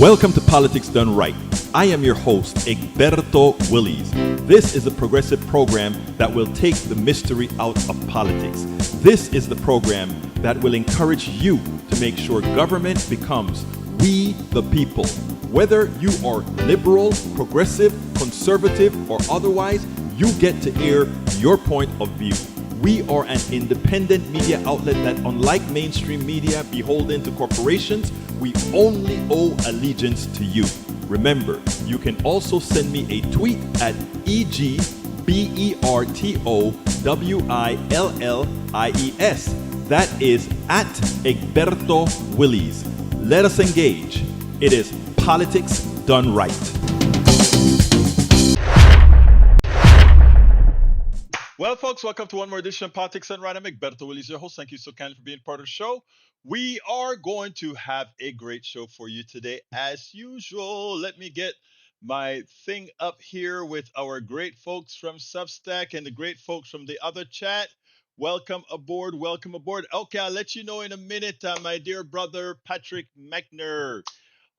Welcome to Politics Done Right. I am your host, Egberto Willies. This is a progressive program that will take the mystery out of politics. This is the program that will encourage you to make sure government becomes we the people. Whether you are liberal, progressive, conservative, or otherwise, you get to air your point of view. We are an independent media outlet that, unlike mainstream media beholden to corporations, we only owe allegiance to you. Remember, you can also send me a tweet at EGBERTOWILLIES. That is at Egberto Willies. Let us engage. It is Politics Done Right. Well, folks, welcome to one more edition of Politics Done Right. I'm Egberto Willies, your host. Thank you so kindly for being part of the show. We are going to have a great show for you today, as usual. Let me get my thing up here with our great folks from Substack and the great folks from the other chat. Welcome aboard. Welcome aboard. Okay, I'll let you know in a minute, my dear brother, Patrick Mechner.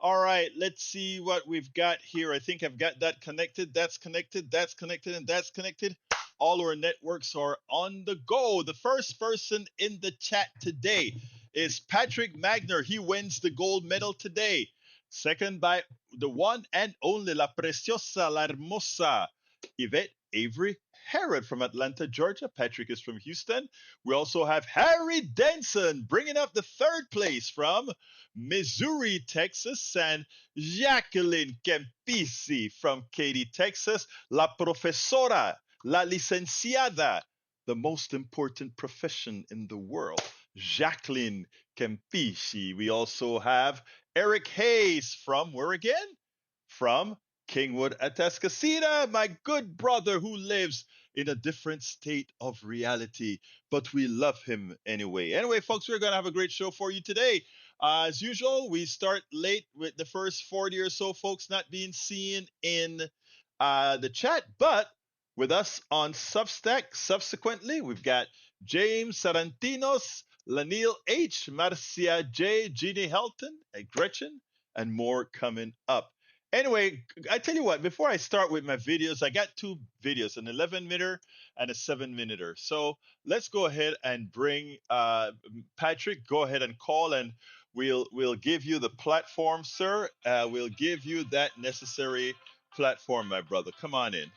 All right, let's see what we've got here. I think I've got that connected. That's connected. That's connected. And that's connected. All our networks are on the go. The first person in the chat today is Patrick Magner. He wins the gold medal today. Second by the one and only La Preciosa, La Hermosa, Yvette Avery Herod from Atlanta, Georgia. Patrick is from Houston. We also have Harry Denson bringing up the third place from Missouri, Texas, and Jacqueline Kempisi from Katy, Texas. La Profesora, La Licenciada, the most important profession in the world, Jacqueline Kempisi. We also have Eric Hayes from where again? From Kingwood, Atascocita, my good brother who lives in a different state of reality, but we love him anyway. Anyway, folks, we're going to have a great show for you today. As usual, we start late with the first 40 or so folks not being seen in the chat, but with us on Substack, subsequently, we've got James Sarantinos, Lanil H, Marcia J, Jeannie Helton, Gretchen, and more coming up. Anyway, I tell you what, before I start with my videos, I got two videos, an 11-minute and a 7-minute. So let's go ahead and bring Patrick, go ahead and call, and we'll give you the platform, sir. We'll give you that necessary platform, my brother. Come on in.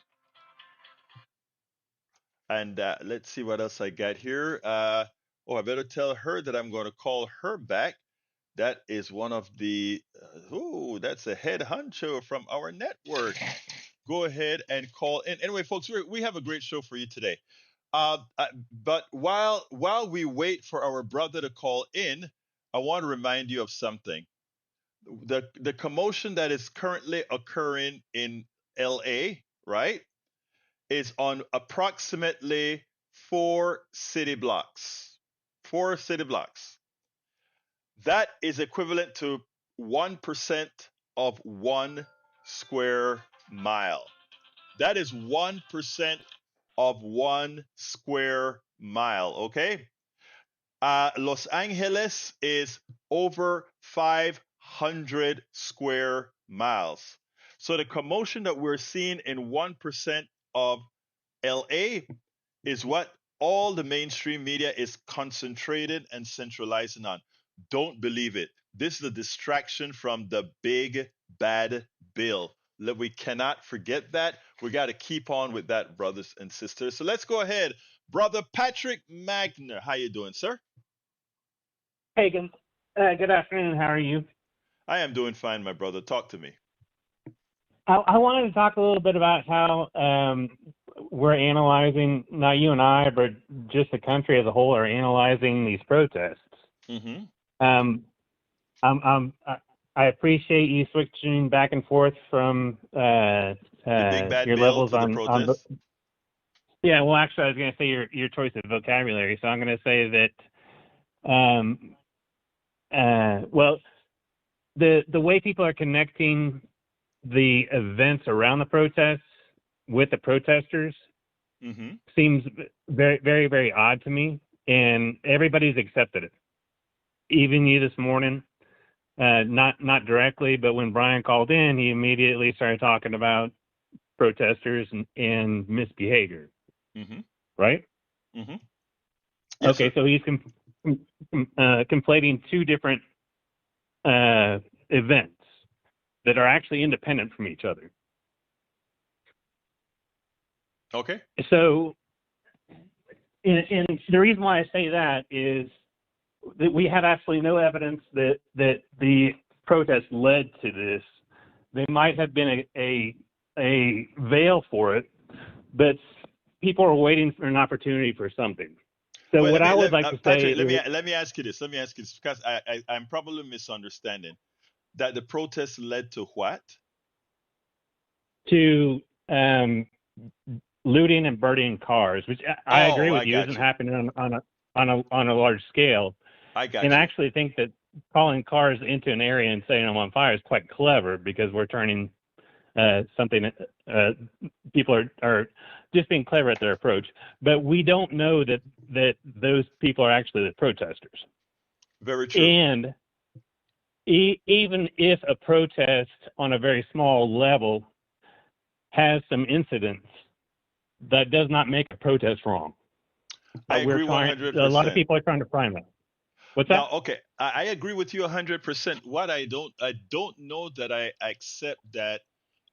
And let's see what else I got here. I better tell her that I'm going to call her back. That is one of the, that's a head honcho from our network. Go ahead and call in. Anyway, folks, we have a great show for you today. But while we wait for our brother to call in, I want to remind you of something. The commotion that is currently occurring in LA, right, is on approximately 4 city blocks. 4 city blocks. That is equivalent to 1% of 1 square mile. That is 1% of 1 square mile, okay? Los Angeles is over 500 square miles. So the commotion that we're seeing in 1% of LA is what all the mainstream media is concentrated and centralizing on. Don't believe it. This is a distraction from the big bad bill. We cannot forget that. We got to keep on with that, brothers and sisters. So let's go ahead. Brother Patrick Magner, how you doing, sir? Hey, good afternoon. How are you? I am doing fine, my brother. Talk to me. I wanted to talk a little bit about how we're analyzing, not you and I, but just the country as a whole are analyzing these protests. Mm-hmm. I appreciate you switching back and forth from the big bad your bill levels to the on protest. Yeah, well, actually, I was going to say your choice of vocabulary. So I'm going to say that, the way people are connecting the events around the protests with the protesters seems very, very, very odd to me, and everybody's accepted it. Even you this morning, not directly, but when Brian called in, he immediately started talking about protesters and misbehavior. Mm-hmm. Right? Mm-hmm. Yes, okay, sir. so he's conflating two different events that are actually independent from each other. Okay. So, and the reason why I say that is that we have absolutely no evidence that the protest led to this. They might have been a veil for it, but people are waiting for an opportunity for something. So Well, what I would like to say Patrick, is let me ask you this. Let me ask you this because I'm probably misunderstanding that the protest led to what? to looting and burning cars, which I agree Oh, with I you got isn't you. happening on a large scale. I And got I you. actually think that calling cars into an area and setting them on fire is quite clever because we're turning something. People are just being clever at their approach, but we don't know that those people are actually the protesters. Very true. And even if a protest on a very small level has some incidents, that does not make a protest wrong. I We're agree trying. A lot of 100%. people are trying to find that. What's that? Now, okay, I agree with you 100%. What I don't know that I accept that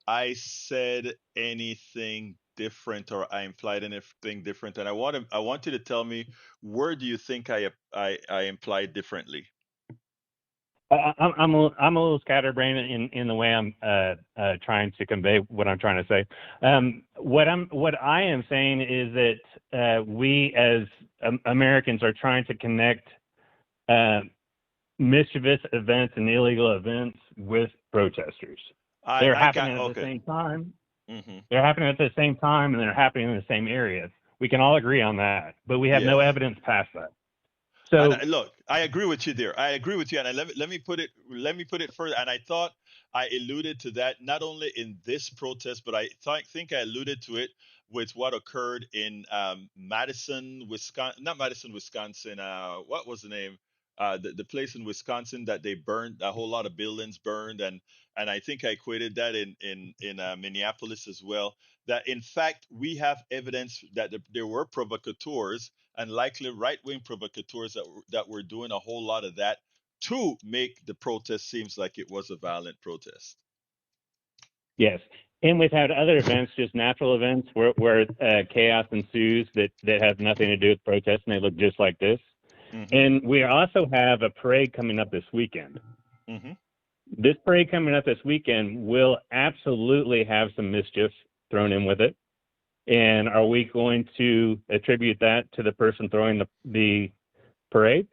I said anything different or I implied anything different. And I want you to tell me, where do you think I implied differently? I'm a little scatterbrained in the way I'm trying to convey what I'm trying to say. What I am saying is that we as Americans are trying to connect uh, mischievous events and illegal events with protesters. They're I got happening at the okay. same time. Hmm. They're happening at the same time, and they're happening in the same areas. We can all agree on that, but we have no Yes. evidence past that. And So look, I agree with you there. I agree with you, and let me put it further. And I thought I alluded to that not only in this protest, but think I alluded to it with what occurred in Madison, Wisconsin. Not Madison, Wisconsin. What was the name? The place in Wisconsin that they burned a whole lot of buildings burned, and I think I equated that in Minneapolis as well. That in fact we have evidence that there were provocateurs and likely right-wing provocateurs that were doing a whole lot of that to make the protest seems like it was a violent protest. yes, and we've had other events, just natural events, where chaos ensues that have nothing to do with protests, and they look just like this. Hmm. And we also have a parade coming up this weekend. Hmm. This parade coming up this weekend will absolutely have some mischief thrown in with it. And are we going to attribute that to the person throwing the parade?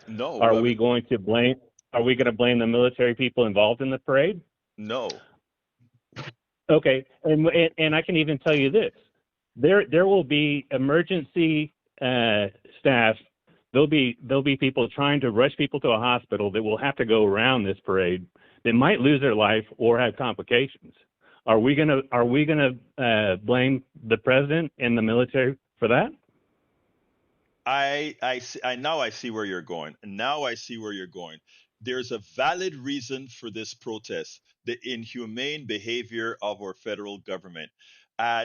No, Are we going to blame? Are we going to blame the military people involved in the parade? no. Okay, and I can even tell you this: there will be emergency staff. There'll be people trying to rush people to a hospital that will have to go around this parade that might lose their life or have complications. Are we gonna blame the president and the military for that? I now I see where you're going. Now I see where you're going. There's a valid reason for this protest, the inhumane behavior of our federal government.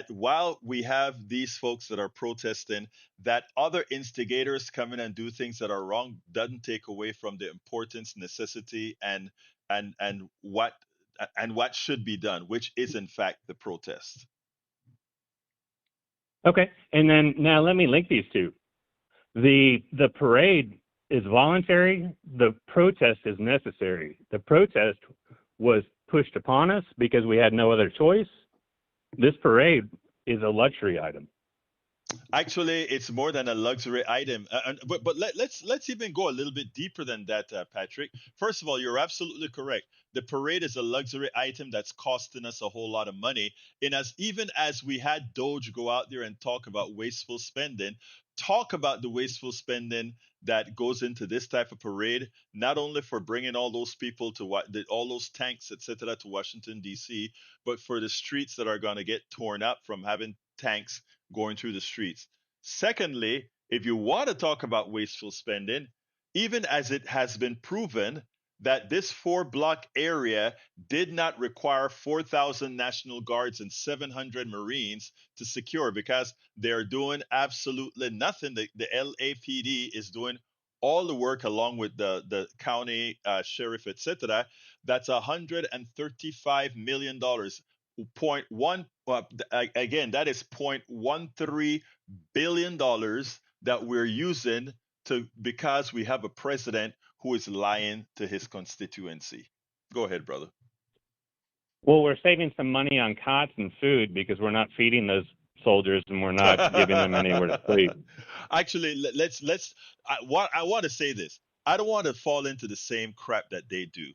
While we have these folks that are protesting, that other instigators come in and do things that are wrong doesn't take away from the importance, necessity, and what should be done, which is in fact the protest. Okay, and then now let me link these two. The parade is voluntary. The protest is necessary. The protest was pushed upon us because we had no other choice. This parade is a luxury item. Actually, it's more than a luxury item. But let's even go a little bit deeper than that, Patrick. First of all, you're absolutely correct. The parade is a luxury item that's costing us a whole lot of money. And even as we had Doge go out there and talk about wasteful spending, talk about the wasteful spending that goes into this type of parade, not only for bringing all those people to all those tanks, etc., to Washington D.C., but for the streets that are going to get torn up from having tanks going through the streets. Secondly, if you want to talk about wasteful spending, even as it has been proven that this 4 block area did not require 4,000 National Guards and 700 Marines to secure because they're doing absolutely nothing. The LAPD is doing all the work along with the county sheriff, etc. That's $135 million. Point one again, that is $0.13 billion that we're using to because we have a president who is lying to his constituency. Go ahead, brother. Well, we're saving some money on cots and food because we're not feeding those soldiers and we're not giving them anywhere to sleep. Actually, let's. I want to say this. I don't want to fall into the same crap that they do.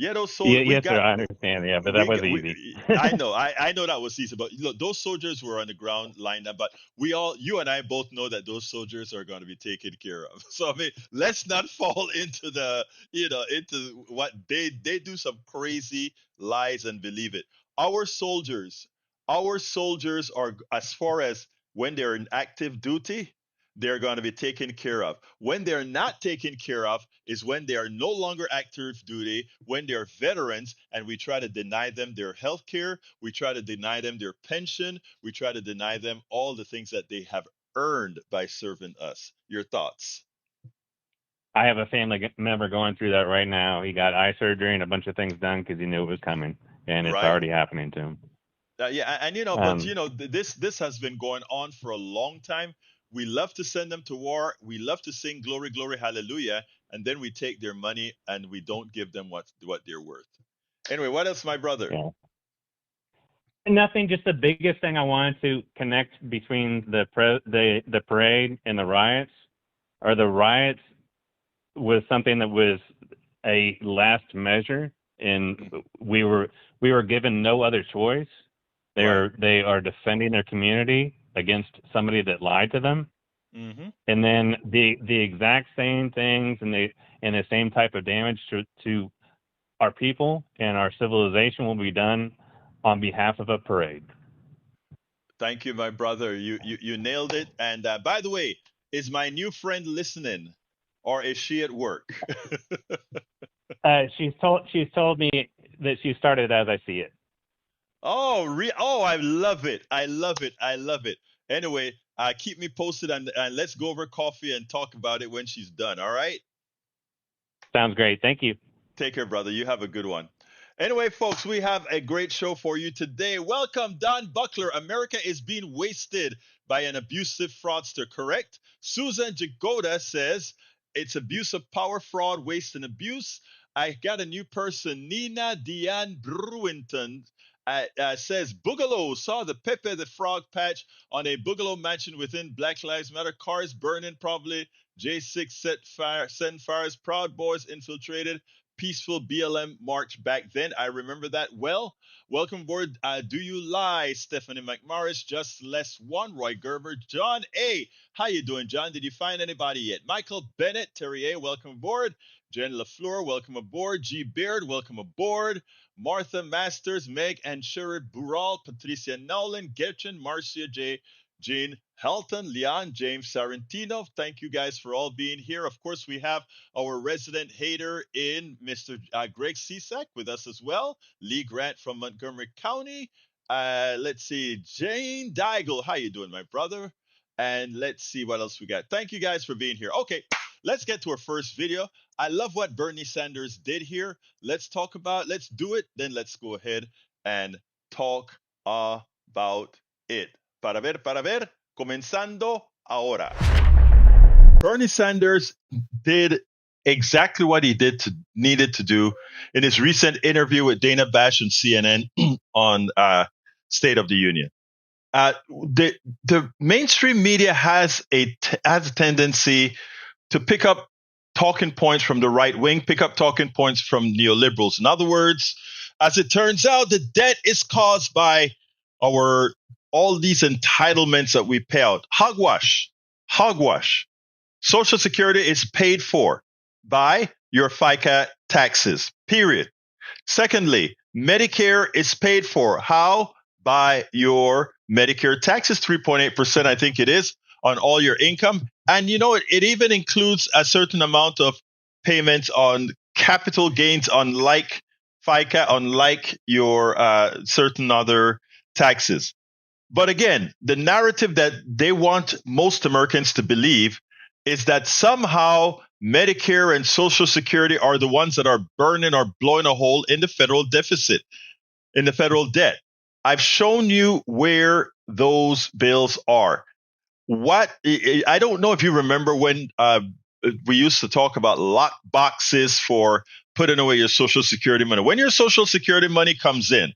Yeah, those Yeah, soldiers we yes, sir. got. I understand. Yeah, but that was easy. I know, I know that was easy, but look, those soldiers were on the ground lined up. But you and I both know that those soldiers are going to be taken care of. So I mean, let's not fall into into what they do some crazy lies and believe it. Our soldiers, our soldiers are as far as when they're in active duty, they're going to be taken care of. When they're not taken care of is when they are no longer active duty, when they're veterans, and we try to deny them their health care, we try to deny them their pension, we try to deny them all the things that they have earned by serving us. Your thoughts? I have a family member going through that right now. He got eye surgery and a bunch of things done because he knew it was coming, and it's Right? already happening to him. Yeah, and but Um, this has been going on for a long time. We love to send them to war. We love to sing glory, glory, hallelujah, and then we take their money and we don't give them what they're worth. Anyway, what else, my brother? yeah. Nothing. Just the biggest thing I wanted to connect between the parade and the riots, or the riots was something that was a last measure, and we were given no other choice. Right. They are defending their community against somebody that lied to them, Mm-hmm. and then the exact same things and the same type of damage to our people and our civilization will be done on behalf of a parade. Thank you, my brother. You nailed it. And by the way, is my new friend listening, or is she at work? She's told me that she started as I see it. Oh, I love it. I love it. I love it. Anyway, keep me posted and let's go over coffee and talk about it when she's done. All right. Sounds great. Thank you. Take care, brother. You have a good one. Anyway, folks, we have a great show for you today. Welcome, Don Buckler. America is being wasted by an abusive fraudster, correct? Susan Jagoda says it's abuse of power, fraud, waste, and abuse. I got a new person, Nina Diane Brewington. Says Boogaloo saw the Pepe the Frog patch on a Boogaloo mansion within Black Lives Matter. Cars burning, probably. J6 send fires. Proud Boys infiltrated peaceful BLM march back then. I remember that well. Welcome aboard. Do you lie? Stephanie McMorris, just less one. Roy Gerber, John A. How you doing, John? Did you find anybody yet? Michael Bennett, Terry A. Welcome aboard. Jen LaFleur, welcome aboard. G. Beard, welcome aboard. Martha Masters, Meg and Sherry Bural, Patricia Nolan, Gertrude, Marcia J. Jane Helton, Leon, James Sarantino. Thank you guys for all being here. Of course, we have our resident hater in Mr. Greg Cisak with us as well. Lee Grant from Montgomery County. Let's see, Jane Daigle. How you doing, my brother? And let's see what else we got. Thank you guys for being here. Okay, let's get to our first video. I love what Bernie Sanders did here. Let's do it, then let's go ahead and talk about it. Para ver, comenzando ahora. Bernie Sanders did exactly what he needed to do in his recent interview with Dana Bash on CNN on State of the Union. The mainstream media has a tendency to pick up talking points from the right wing, pick up talking points from neoliberals. In other words, as it turns out, the debt is caused by all these entitlements that we pay out. Hogwash. Social Security is paid for by your FICA taxes, period. Secondly, Medicare is paid for. How? By your Medicare taxes, 3.8%, I think it is, on all your income. And it even includes a certain amount of payments on capital gains, unlike FICA, unlike your certain other taxes. But again, the narrative that they want most Americans to believe is that somehow Medicare and Social Security are the ones that are burning or blowing a hole in the federal deficit, in the federal debt. I've shown you where those bills are. I don't know if you remember when we used to talk about lock boxes for putting away your Social Security money. When your Social Security money comes in,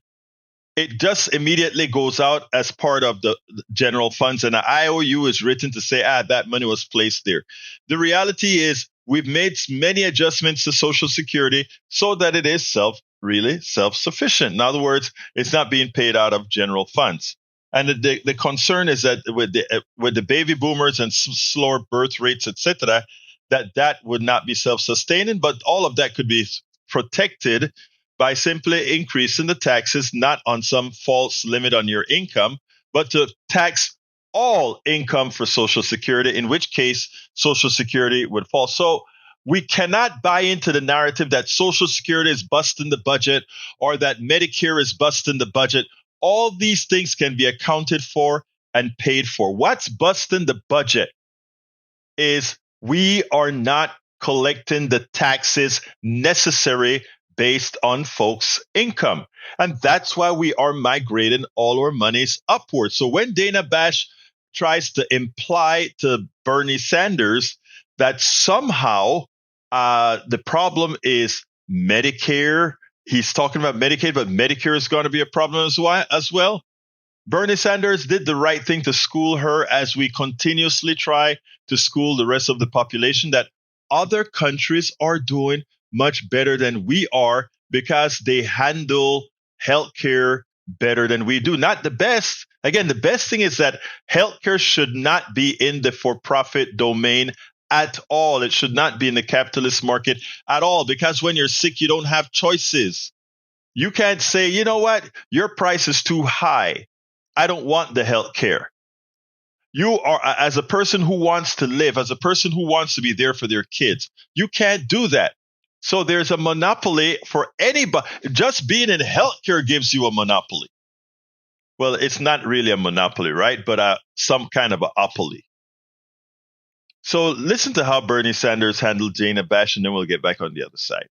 it just immediately goes out as part of the general funds, and an IOU is written to say, that money was placed there. The reality is we've made many adjustments to Social Security so that it is really self-sufficient. In other words, it's not being paid out of general funds. And the concern is that with the baby boomers and slower birth rates, etc., that would not be self-sustaining, but all of that could be protected by simply increasing the taxes, not on some false limit on your income, but to tax all income for Social Security, in which case Social Security would fall. So we cannot buy into the narrative that Social Security is busting the budget or that Medicare is busting the budget. All these things can be accounted for and paid for. What's busting the budget is we are not collecting the taxes necessary based on folks' income. And that's why we are migrating all our monies upward. So when Dana Bash tries to imply to Bernie Sanders that somehow the problem is Medicare, he's talking about Medicaid, but Medicare is going to be a problem as well. Bernie Sanders did the right thing to school her, as we continuously try to school the rest of the population, that other countries are doing much better than we are because they handle healthcare better than we do. Not the best. Again, the best thing is that healthcare should not be in the for-profit domain at all. It should not be in the capitalist market at all, because when you're sick, you don't have choices. You can't say, you know what, your price is too high. I don't want the healthcare. You are, as a person who wants to live, as a person who wants to be there for their kids, you can't do that. So there's a monopoly for anybody. Just being in healthcare gives you a monopoly. Well, it's not really a monopoly, right? But some kind of a opoly. So listen to how Bernie Sanders handled Dana Bash, and then we'll get back on the other side.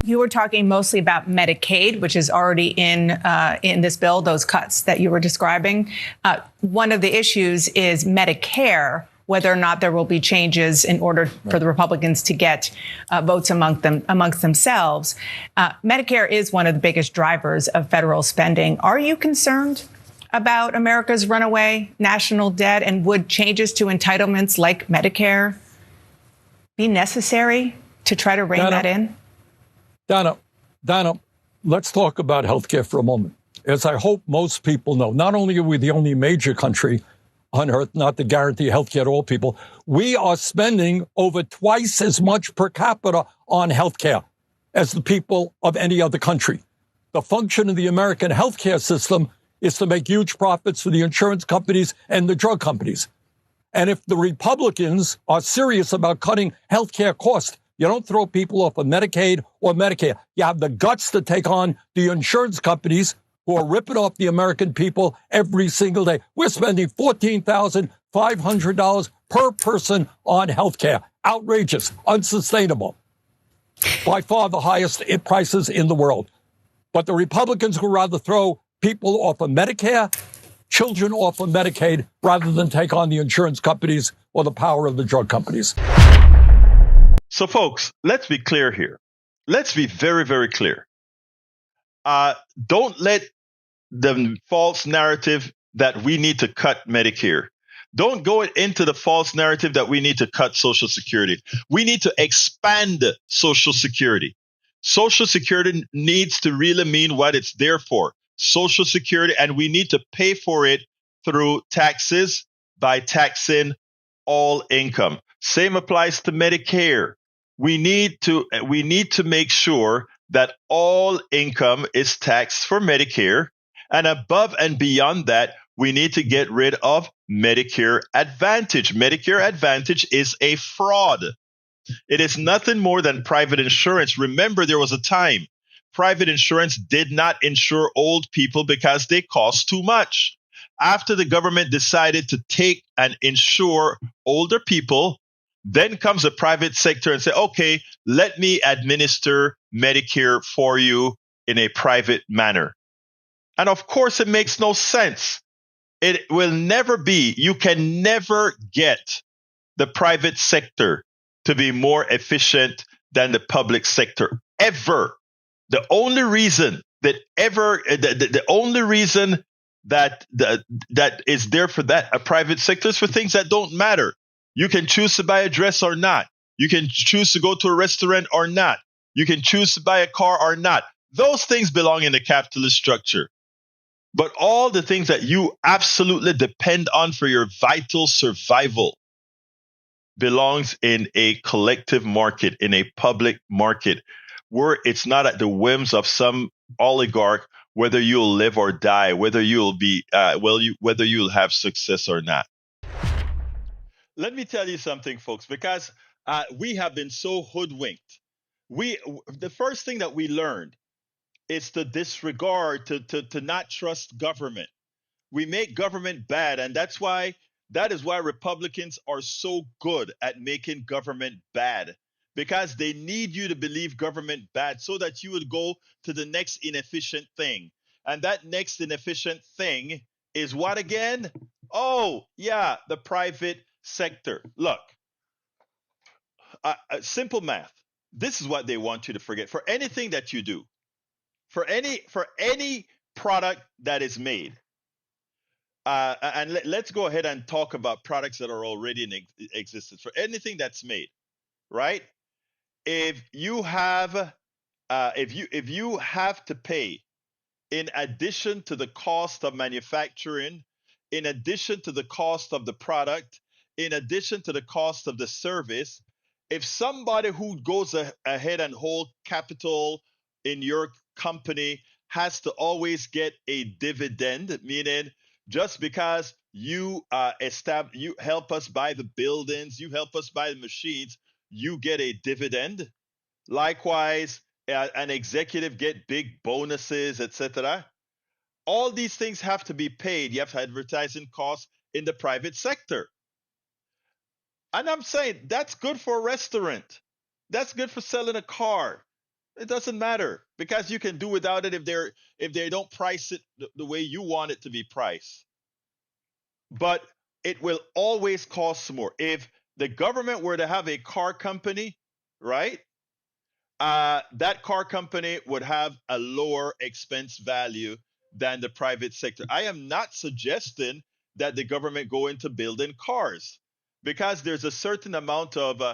You were talking mostly about Medicaid, which is already in this bill, those cuts that you were describing. One of the issues is Medicare, whether or not there will be changes in order for the Republicans to get votes amongst themselves. Medicare is one of the biggest drivers of federal spending. Are you concerned about America's runaway national debt, and would changes to entitlements like Medicare be necessary to try to rein that in? Donna, let's talk about healthcare for a moment. As I hope most people know, not only are we the only major country on earth not to guarantee healthcare to all people, we are spending over twice as much per capita on healthcare as the people of any other country. The function of the American healthcare system is to make huge profits for the insurance companies and the drug companies. And if the Republicans are serious about cutting healthcare costs, you don't throw people off of Medicaid or Medicare. You have the guts to take on the insurance companies who are ripping off the American people every single day. We're spending $14,500 per person on healthcare. Outrageous, unsustainable. By far the highest prices in the world. But the Republicans would rather throw people off of Medicare, children off of Medicaid, rather than take on the insurance companies or the power of the drug companies. So, folks, let's be clear here. Let's be very, very clear. Don't let the false narrative that we need to cut Medicare. Don't go into the false narrative that we need to cut Social Security. We need to expand Social Security. Social Security needs to really mean what it's there for. Social Security, and we need to pay for it through taxes by taxing all income. Same applies to Medicare. We need to make sure that all income is taxed for Medicare, and above and beyond that, we need to get rid of Medicare Advantage. Medicare Advantage is a fraud. It is nothing more than private insurance. Remember, there was a time private insurance did not insure old people because they cost too much. After the government decided to take and insure older people, then comes the private sector and say, okay, let me administer Medicare for you in a private manner. And of course, it makes no sense. It will never be, you can never get the private sector to be more efficient than the public sector ever. The only reason that that is there for that a private sector is for things that don't matter. You can choose to buy a dress or not. You can choose to go to a restaurant or not. You can choose to buy a car or not. Those things belong in the capitalist structure. But all the things that you absolutely depend on for your vital survival belongs in a collective market, in a public market, where it's not at the whims of some oligarch whether you'll live or die, whether you'll be whether you'll have success or not. Let me tell you something, folks, because we have been so hoodwinked. The first thing that we learned is to disregard, to not trust government. We make government bad, and that is why Republicans are so good at making government bad, because they need you to believe government bad so that you would go to the next inefficient thing. And that next inefficient thing is what again? Oh, yeah, the private sector. Look, simple math. This is what they want you to forget. For anything that you do, for any product that is made, and let's go ahead and talk about products that are already in existence. For anything that's made, right? If you have, if you have to pay, in addition to the cost of manufacturing, in addition to the cost of the product, in addition to the cost of the service, if somebody who goes ahead and hold capital in your company has to always get a dividend, meaning just because you help us buy the buildings, you help us buy the machines, you get a dividend. Likewise, an executive get big bonuses, etc. All these things have to be paid. You have advertising costs in the private sector. And I'm saying that's good for a restaurant. That's good for selling a car. It doesn't matter because you can do without it if they don't price it the way you want it to be priced. But it will always cost more. If the government were to have a car company, right? That car company would have a lower expense value than the private sector. I am not suggesting that the government go into building cars, because there's a certain amount of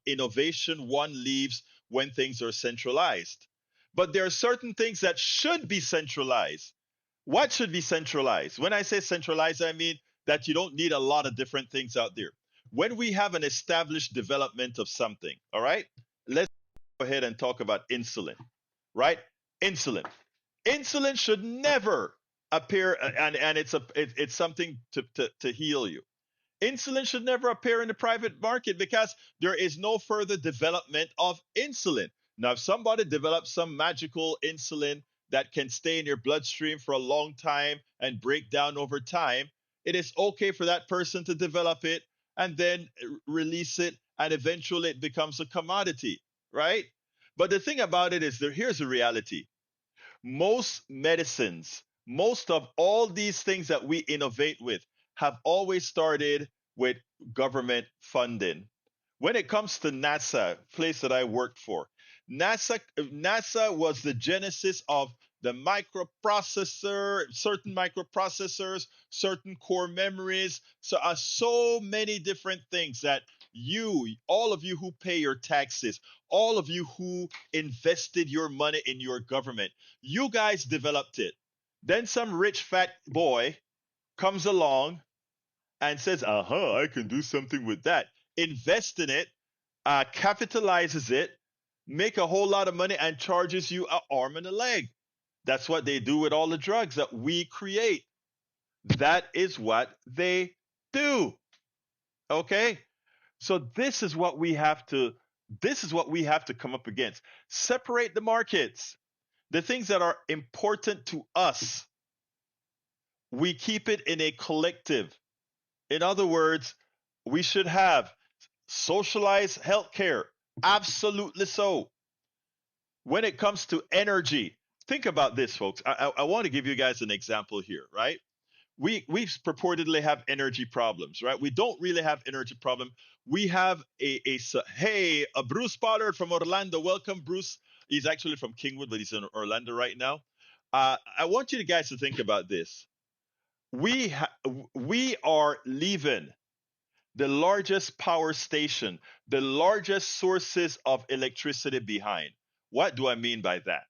innovation one leaves when things are centralized. But there are certain things that should be centralized. What should be centralized? When I say centralized, I mean that you don't need a lot of different things out there. When we have an established development of something, all right, let's go ahead and talk about insulin, right? Insulin. Insulin should never appear, and it's something to heal you. Insulin should never appear in the private market because there is no further development of insulin. Now, if somebody develops some magical insulin that can stay in your bloodstream for a long time and break down over time, it is okay for that person to develop it and then release it, and eventually it becomes a commodity, right? But the thing about it is, here's the reality. Most medicines, most of all these things that we innovate with, have always started with government funding. When it comes to NASA, place that I worked for, NASA was the genesis of the microprocessor, certain microprocessors, certain core memories, so many different things that all of you who pay your taxes, all of you who invested your money in your government, you guys developed it. Then some rich fat boy comes along and says, I can do something with that. Invest in it, capitalizes it, make a whole lot of money, and charges you an arm and a leg. That's what they do with all the drugs that we create. That is what they do. Okay? So this is what we have to come up against. Separate the markets. The things that are important to us, we keep it in a collective. In other words, we should have socialized healthcare. Absolutely so. When it comes to energy, think about this, folks. I want to give you guys an example here, right? We purportedly have energy problems, right? We don't really have energy problem. We have a Bruce Pollard from Orlando. Welcome, Bruce. He's actually from Kingwood, but he's in Orlando right now. I want you guys to think about this. We are leaving the largest power station, the largest sources of electricity behind. What do I mean by that?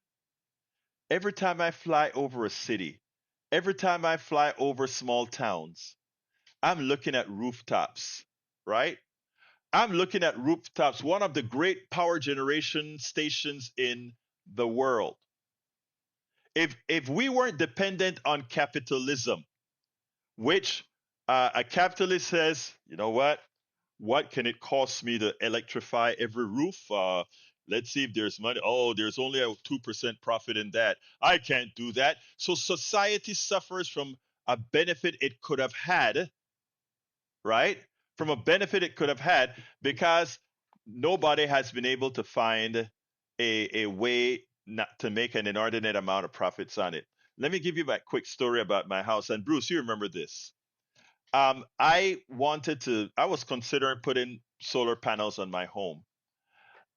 Every time I fly over a city, every time I fly over small towns, I'm looking at rooftops, right? I'm looking at rooftops, one of the great power generation stations in the world. If we weren't dependent on capitalism, which a capitalist says, you know what can it cost me to electrify every roof? Let's see if there's money. Oh, there's only a 2% profit in that. I can't do that. So society suffers from a benefit it could have had, right? From a benefit it could have had because nobody has been able to find a way not to make an inordinate amount of profits on it. Let me give you a quick story about my house. And Bruce, you remember this. I was considering putting solar panels on my home.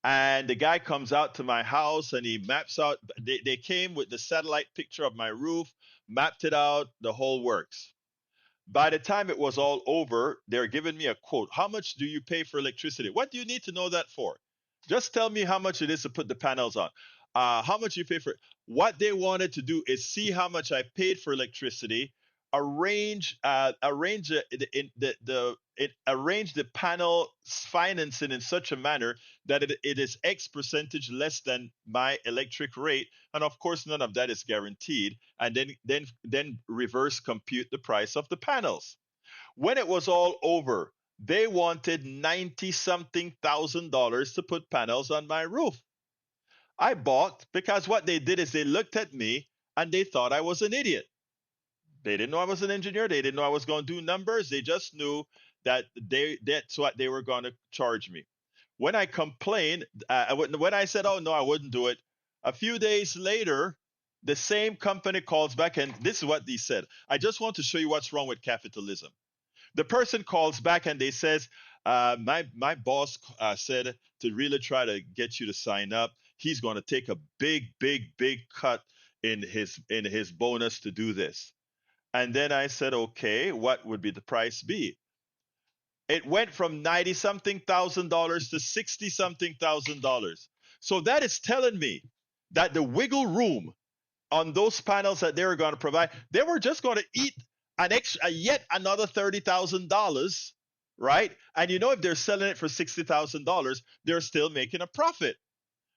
And the guy comes out to my house and he maps out, they came with the satellite picture of my roof, mapped it out, the whole works. By the time it was all over, they're giving me a quote. How much do you pay for electricity? What do you need to know that for? Just tell me how much it is to put the panels on. How much you pay for it? What they wanted to do is see how much I paid for electricity, arrange the panel financing in such a manner that it is X percentage less than my electric rate, and of course none of that is guaranteed, and then reverse compute the price of the panels. When it was all over, they wanted 90 something thousand dollars to put panels on my roof. I balked because what they did is they looked at me and they thought I was an idiot. They didn't know I was an engineer. They didn't know I was going to do numbers. They just knew that that's what they were going to charge me. When I complained, when I said, oh, no, I wouldn't do it, a few days later, the same company calls back, and this is what they said. I just want to show you what's wrong with capitalism. The person calls back and they says, my boss said to really try to get you to sign up. He's going to take a big cut in his bonus to do this. And then I said, okay, what would be the price be? It went from 90 something thousand dollars to 60 something thousand dollars. So that is telling me that the wiggle room on those panels that they were going to provide, they were just going to eat yet another $30,000, right? And if they're selling it for $60,000, they're still making a profit.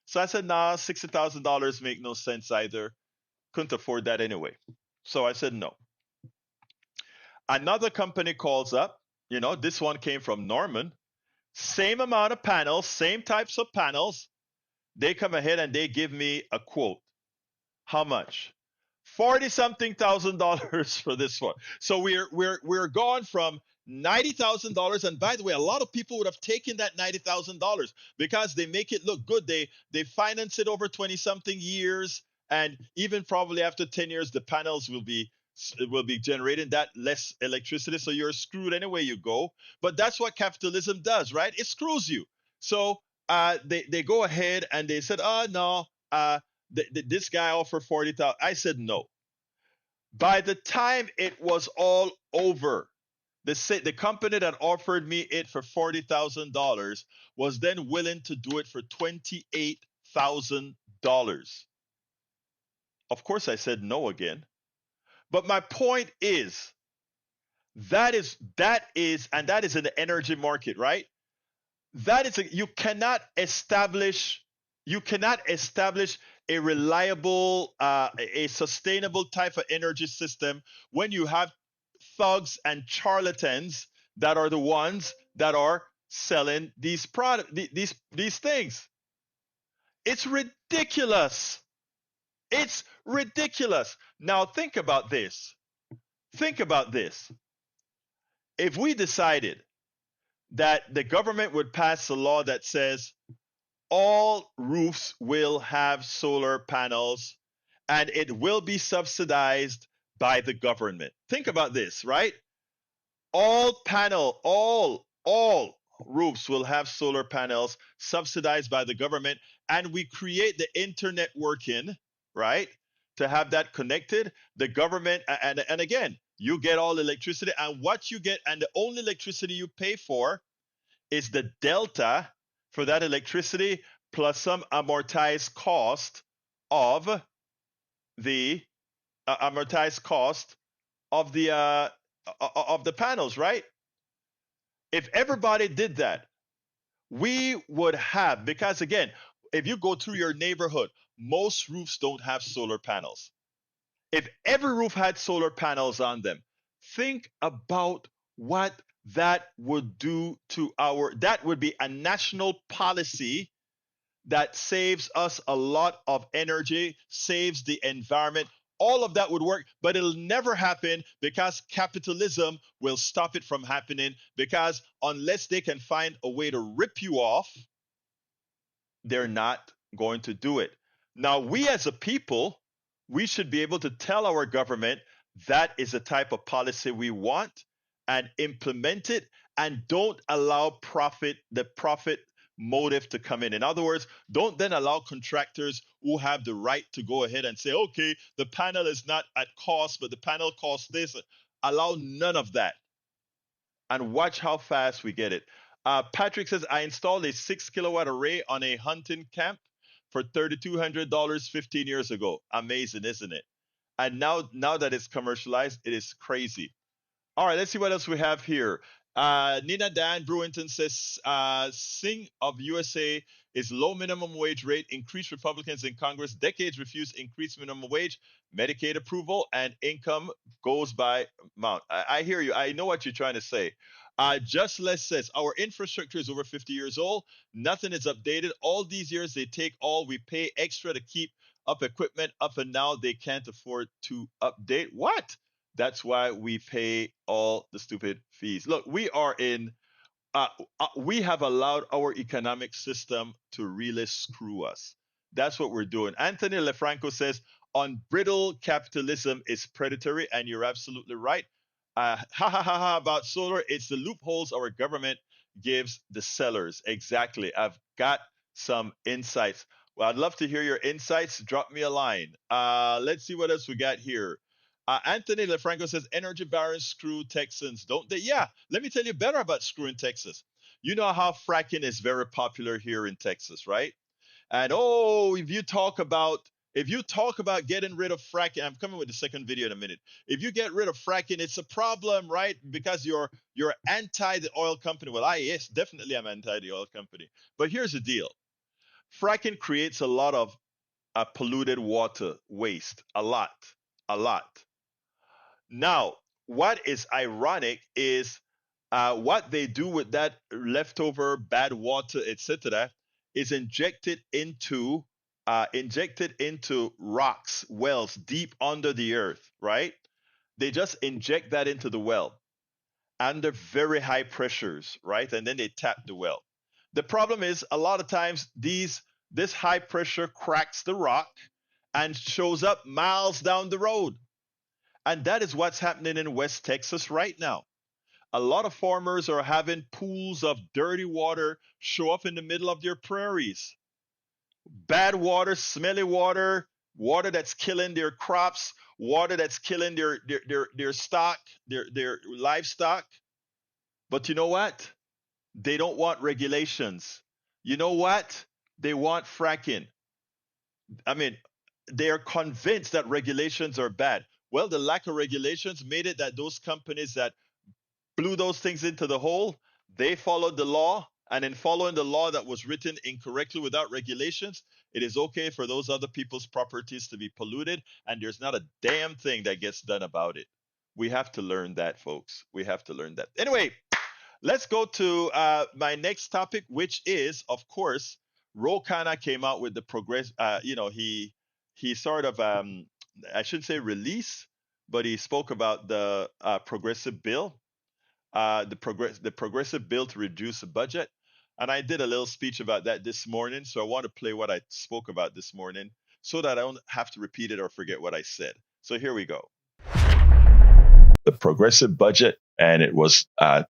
So I said, nah, $60,000 make no sense either. Couldn't afford that anyway. So I said no. Another company calls up. This one came from Norman. Same amount of panels, same types of panels. They come ahead and they give me a quote. How much? 40 something thousand dollars for this one. So we're gone from $90,000. And by the way, a lot of people would have taken that $90,000 because they make it look good. They finance it over 20 something years. And even probably after 10 years, the panels will be generating that less electricity. So you're screwed anyway you go. But that's what capitalism does, right? It screws you. So they go ahead and they said, oh, no, this guy offered 40,000. I said no. By the time it was all over, the company that offered me it for $40,000 was then willing to do it for $28,000. Of course, I said no again. But my point is, that is in the energy market, right? You cannot establish a reliable, a sustainable type of energy system when you have thugs and charlatans that are the ones that are selling these these things. It's ridiculous. It's ridiculous. Now think about this. Think about this. If we decided that the government would pass a law that says all roofs will have solar panels and it will be subsidized by the government. Think about this, right? All roofs will have solar panels subsidized by the government, and we create the internet working, right? To have that connected, the government, and again, you get all electricity, and what you get, and the only electricity you pay for is the delta for that electricity plus some amortized cost of the amortized cost of the panels, right? If everybody did that, we would have, because again, if you go through your neighborhood, most roofs don't have solar panels. If every roof had solar panels on them, think about what that would do to that would be a national policy that saves us a lot of energy, saves the environment. All of that would work, but it'll never happen because capitalism will stop it from happening. Because unless they can find a way to rip you off, they're not going to do it. Now, we as a people, we should be able to tell our government that is the type of policy we want and implement it, and don't allow the profit motive to come in. In other words, don't then allow contractors who have the right to go ahead and say, okay, the panel is not at cost, but the panel costs this. Allow none of that. And watch how fast we get it. Patrick says, I installed a 6 kilowatt array on a hunting camp for $3,200 15 years ago. Amazing, isn't it? And now that it's commercialized, it is crazy. All right, let's see what else we have here. Nina Dan Brewington says, Sing of USA is low minimum wage rate, increased Republicans in Congress, decades refused increased minimum wage, Medicaid approval, and income goes by amount. I hear you. I know what you're trying to say. Just Less says, our infrastructure is over 50 years old. Nothing is updated. All these years, they take all. We pay extra to keep up equipment up, and now they can't afford to update. What? That's why we pay all the stupid fees. Look, we have allowed our economic system to really screw us. That's what we're doing. Anthony LeFranco says, unbridled capitalism is predatory, and you're absolutely right. About solar, it's the loopholes our government gives the sellers. Exactly. I've got some insights. Well, I'd love to hear your insights. Drop me a line. Let's see what else we got here. Anthony LeFranco says, energy barons screw Texans, don't they? Yeah, let me tell you better about screwing Texas. You know how fracking is very popular here in Texas, right? And if you talk about getting rid of fracking, I'm coming with the second video in a minute. If you get rid of fracking, it's a problem, right? Because you're anti the oil company. Well, yes, definitely I'm anti the oil company. But here's the deal. Fracking creates a lot of polluted water waste, a lot. Now, what is ironic is what they do with that leftover bad water, etc., is injected into rocks, wells deep under the earth, right? They just inject that into the well under very high pressures, right? And then they tap the well. The problem is a lot of times this high pressure cracks the rock and shows up miles down the road. And that is what's happening in West Texas right now. A lot of farmers are having pools of dirty water show up in the middle of their prairies. Bad water, smelly water, water that's killing their crops, water that's killing their stock, their livestock. But you know what? They don't want regulations. You know what? They want fracking. I mean, they are convinced that regulations are bad. Well, the lack of regulations made it that those companies that blew those things into the hole, they followed the law. And in following the law that was written incorrectly without regulations, it is okay for those other people's properties to be polluted. And there's not a damn thing that gets done about it. We have to learn that, folks. We have to learn that. Anyway, let's go to my next topic, which is, of course, Khanna came out with the progress. He sort of I shouldn't say release, but he spoke about the progressive bill, the progressive bill to reduce the budget. And I did a little speech about that this morning, so I want to play what I spoke about this morning so that I don't have to repeat it or forget what I said. So here we go. The progressive budget, and it was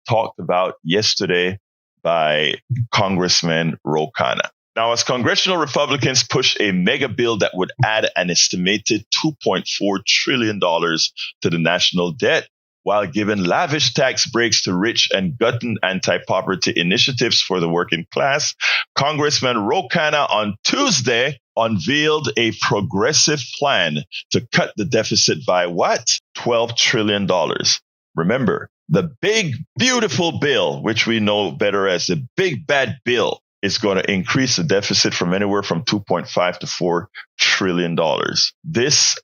talked about yesterday by Congressman Khanna. Now, as congressional Republicans push a mega bill that would add an estimated $2.4 trillion to the national debt, while giving lavish tax breaks to rich and gutting anti-poverty initiatives for the working class, Congressman Khanna on Tuesday unveiled a progressive plan to cut the deficit by what? $12 trillion. Remember, the big, beautiful bill, which we know better as the big, bad bill, is going to increase the deficit from anywhere from 2.5 to $4 trillion. This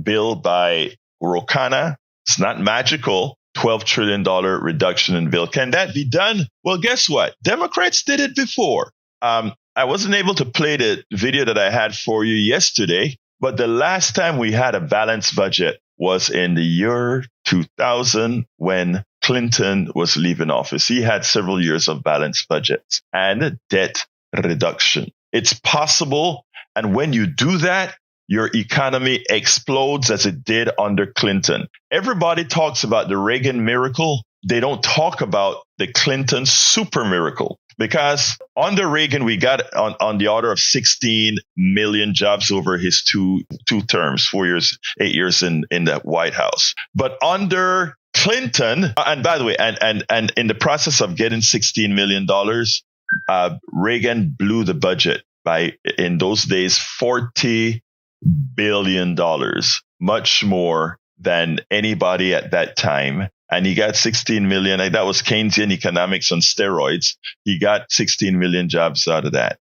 bill by Khanna, it's not magical. $12 trillion reduction in bill. Can that be done? Well, guess what? Democrats did it before. I wasn't able to play the video that I had for you yesterday, but the last time we had a balanced budget was in the year 2000 when Clinton was leaving office. He had several years of balanced budgets and debt reduction. It's possible. And when you do that, your economy explodes as it did under Clinton. Everybody talks about the Reagan miracle. They don't talk about the Clinton super miracle. Because under Reagan, we got on the order of 16 million jobs over his two terms, 4 years, 8 years in the White House. But under Clinton, and by the way, and in the process of getting $16 million, Reagan blew the budget by, in those days, $40 billion, much more than anybody at that time. And he got 16 million. That was Keynesian economics on steroids. He got 16 million jobs out of that.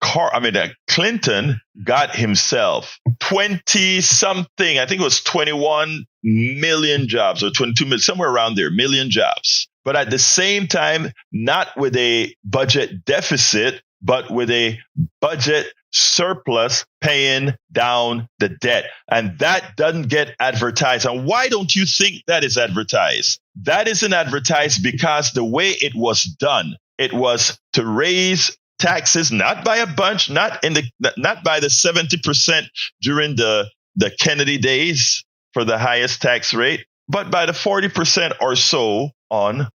Clinton got himself 20 something. I think it was 21 million jobs or 22 million, somewhere around there, million jobs. But at the same time, not with a budget deficit, but with a budget surplus paying down the debt. And that doesn't get advertised. And why don't you think that is advertised? That isn't advertised because the way it was done, it was to raise taxes, not by a bunch, not by the 70% during the Kennedy days for the highest tax rate, but by the 40% or so on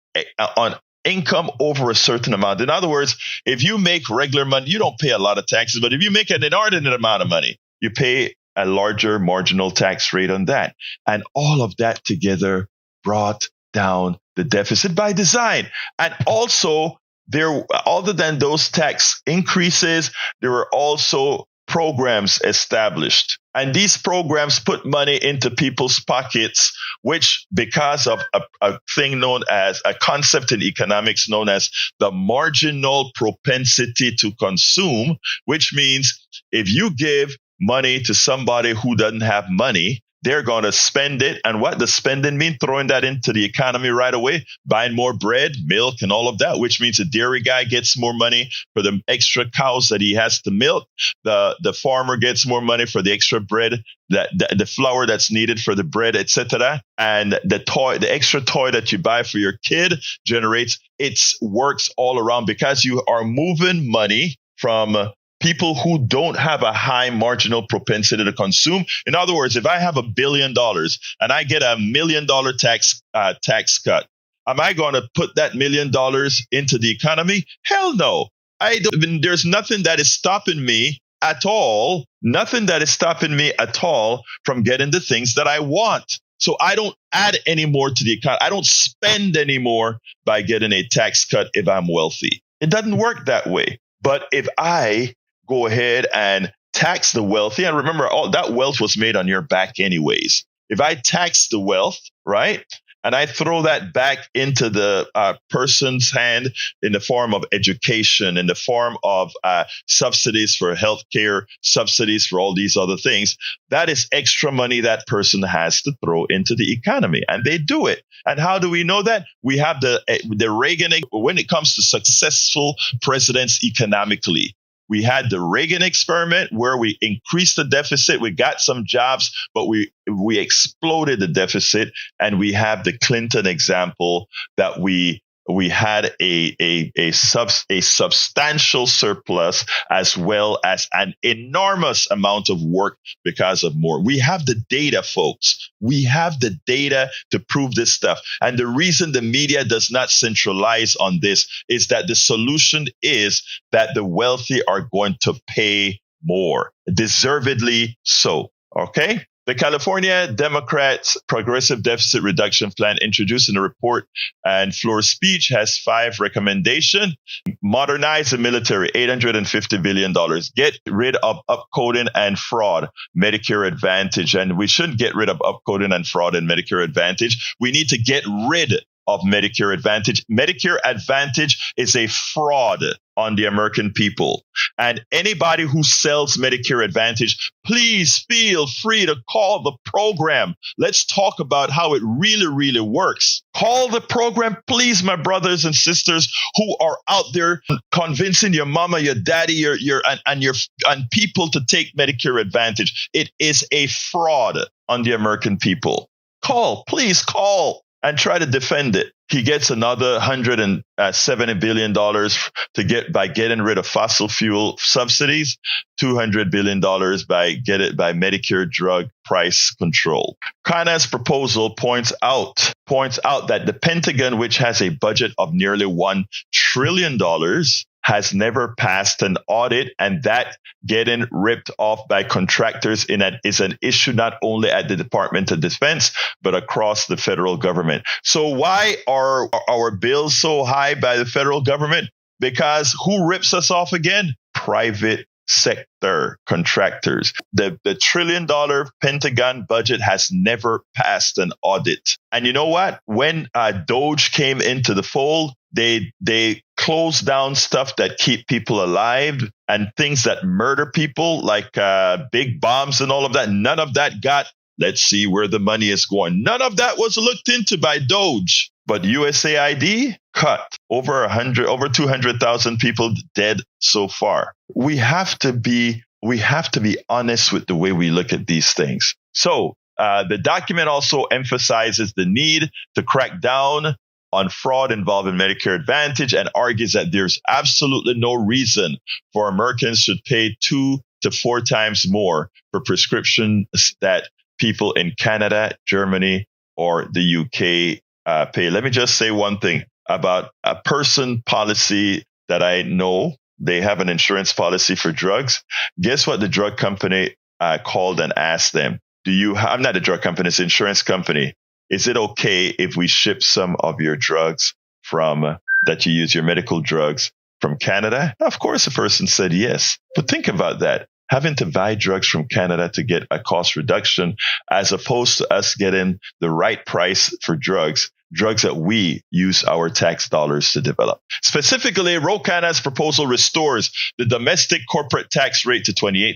income over a certain amount. In other words, if you make regular money, you don't pay a lot of taxes. But if you make an inordinate amount of money, you pay a larger marginal tax rate on that. And all of that together brought down the deficit by design. And also, other than those tax increases, there were also programs established. And these programs put money into people's pockets, which, because of a thing known as a concept in economics known as the marginal propensity to consume, which means if you give money to somebody who doesn't have money, they're going to spend it. And what does spending mean? Throwing that into the economy right away, buying more bread, milk, and all of that, which means the dairy guy gets more money for the extra cows that he has to milk. The farmer gets more money for the extra bread, the flour that's needed for the bread, etc. And the extra toy that you buy for your kid works all around because you are moving money from people who don't have a high marginal propensity to consume. In other words, if I have $1 billion and I get $1 million tax cut, am I going to put that $1 million into the economy? Hell no. There's nothing that is stopping me at all. Nothing that is stopping me at all from getting the things that I want. So I don't add any more to the economy. I don't spend any more by getting a tax cut if I'm wealthy. It doesn't work that way. But if I go ahead and tax the wealthy, and remember, all that wealth was made on your back anyways. If I tax the wealth, right, and I throw that back into the person's hand in the form of education, in the form of subsidies for healthcare, subsidies for all these other things, that is extra money that person has to throw into the economy, and they do it. And how do we know that? We have the Reagan, when it comes to successful presidents economically. We had the Reagan experiment where we increased the deficit. We got some jobs, but we exploded the deficit. And we have the Clinton example that we had a substantial surplus as well as an enormous amount of work because of more. We have the data, folks. We have the data to prove this stuff. And the reason the media does not centralize on this is that the solution is that the wealthy are going to pay more, deservedly so. Okay? The California Democrats' Progressive Deficit Reduction Plan, introduced in a report and floor speech, has 5 recommendations. Modernize the military, $850 billion. Get rid of upcoding and fraud, Medicare Advantage. And we shouldn't get rid of upcoding and fraud and Medicare Advantage. We need to get rid of Medicare Advantage. Medicare Advantage is a fraud on the American people. And anybody who sells Medicare Advantage, please feel free to call the program. Let's talk about how it really, really works. Call the program, please, my brothers and sisters who are out there convincing your mama, your daddy, and people to take Medicare Advantage. It is a fraud on the American people. Call, please call. And try to defend it. He gets another $170 billion by getting rid of fossil fuel subsidies, $200 billion by Medicare drug price control. Khanna's proposal points out that the Pentagon, which has a budget of nearly $1 trillion, has never passed an audit, and that getting ripped off by contractors is an issue not only at the Department of Defense, but across the federal government. So why are our bills so high by the federal government? Because who rips us off again? Private sector contractors. The $1 trillion Pentagon budget has never passed an audit. And you know what? When Doge came into the fold, they closed down stuff that keep people alive and things that murder people, like big bombs and all of that. None of that let's see where the money is going. None of that was looked into by Doge. But USAID cut over 200,000 people dead so far. We have to be honest with the way we look at these things. So the document also emphasizes the need to crack down on fraud involving Medicare Advantage and argues that there's absolutely no reason for Americans should pay 2 to 4 times more for prescriptions that people in Canada, Germany, or the UK pay. Let me just say one thing about a person policy that I know. They have an insurance policy for drugs. Guess what the drug company called and asked them? I'm not a drug company, it's an insurance company. Is it okay if we ship some of your drugs that you use, your medical drugs, from Canada? Of course, the person said yes. But think about that. Having to buy drugs from Canada to get a cost reduction, as opposed to us getting the right price for drugs that we use our tax dollars to develop. Specifically, Khanna's proposal restores the domestic corporate tax rate to 28%,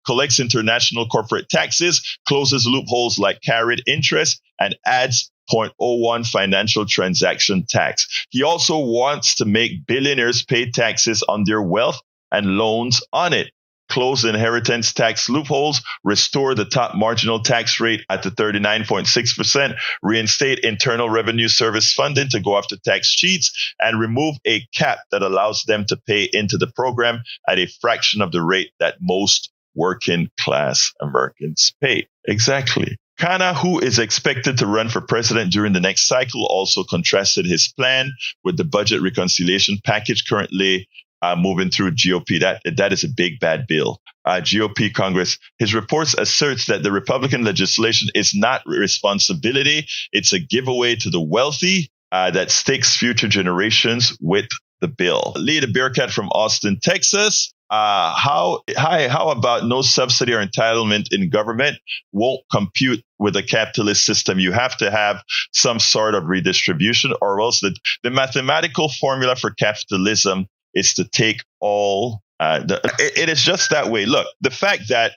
collects international corporate taxes, closes loopholes like carried interest, and adds 0.01 financial transaction tax. He also wants to make billionaires pay taxes on their wealth and loans on it. Close inheritance tax loopholes, restore the top marginal tax rate at the 39.6%, reinstate Internal Revenue Service funding to go after tax cheats, and remove a cap that allows them to pay into the program at a fraction of the rate that most working class Americans pay. Exactly. Khanna, who is expected to run for president during the next cycle, also contrasted his plan with the budget reconciliation package currently moving through GOP. That is a big, bad bill. GOP Congress. His reports asserts that the Republican legislation is not responsibility. It's a giveaway to the wealthy that stakes future generations with the bill. Lee the Bearcat from Austin, Texas. how about no subsidy or entitlement in government won't compute with a capitalist system? You have to have some sort of redistribution, or else the mathematical formula for capitalism is to take all. It is just that way. Look, the fact that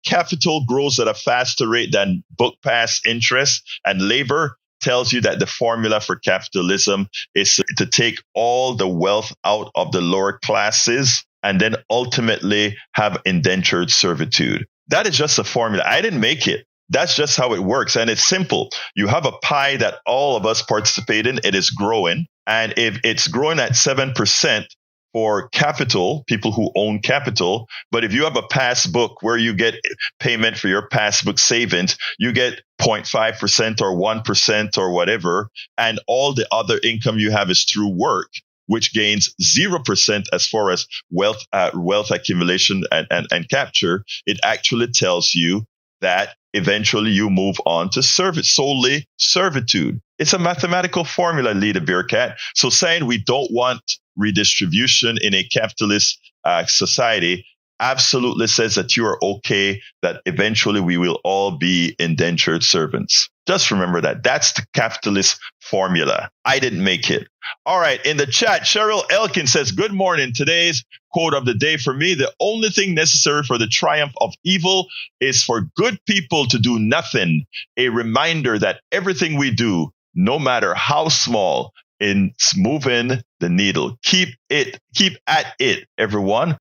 capital grows at a faster rate than book pass interest and labor tells you that the formula for capitalism is to take all the wealth out of the lower classes and then ultimately have indentured servitude. That is just a formula. I didn't make it. That's just how it works. And it's simple. You have a pie that all of us participate in. It is growing. And if it's growing at 7%, for capital, people who own capital. But if you have a passbook where you get payment for your passbook savings, you get 0.5% or 1% or whatever. And all the other income you have is through work, which gains 0% as far as wealth accumulation and capture. It actually tells you that eventually you move on to solely servitude. It's a mathematical formula, Leader Bearcat. So saying we don't want redistribution in a capitalist society absolutely says that you are okay, that eventually we will all be indentured servants. Just remember that. That's the capitalist formula. I didn't make it. All right. In the chat, Cheryl Elkin says, good morning. Today's quote of the day for me: the only thing necessary for the triumph of evil is for good people to do nothing. A reminder that everything we do, no matter how small, it's moving the needle. Keep at it, everyone.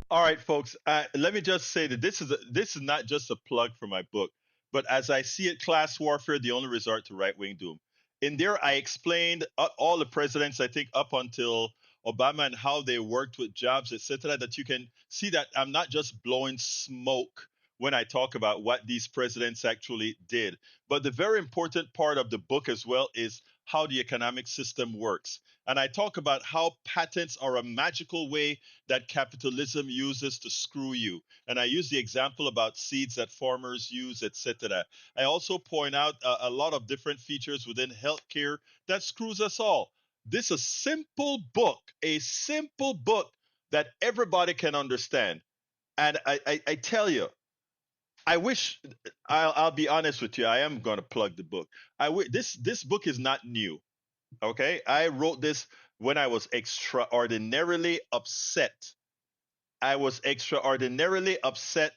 All right, folks. Let me just say that this is not just a plug for my book, but as I see it, class warfare, the only resort to right-wing doom. In there, I explained all the presidents, I think, up until Obama, and how they worked with jobs, etc. That you can see that I'm not just blowing smoke when I talk about what these presidents actually did. But the very important part of the book as well is how the economic system works. And I talk about how patents are a magical way that capitalism uses to screw you. And I use the example about seeds that farmers use, etc. I also point out a lot of different features within healthcare that screws us all. This is a simple book that everybody can understand. And I tell you, I wish I'll be honest with you. I am going to plug the book. This book is not new. Okay, I wrote this when I was extraordinarily upset. I was extraordinarily upset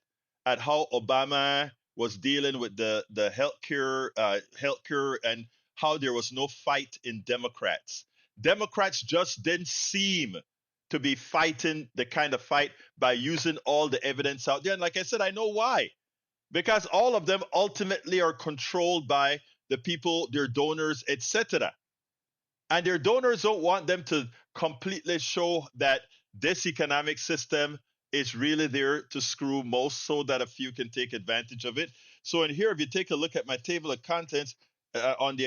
at how Obama was dealing with the healthcare and how there was no fight in Democrats. Democrats just didn't seem to be fighting the kind of fight by using all the evidence out there. And like I said, I know why. Because all of them ultimately are controlled by the people, their donors, etc. And their donors don't want them to completely show that this economic system is really there to screw most, so that a few can take advantage of it. So in here, if you take a look at my table of contents on the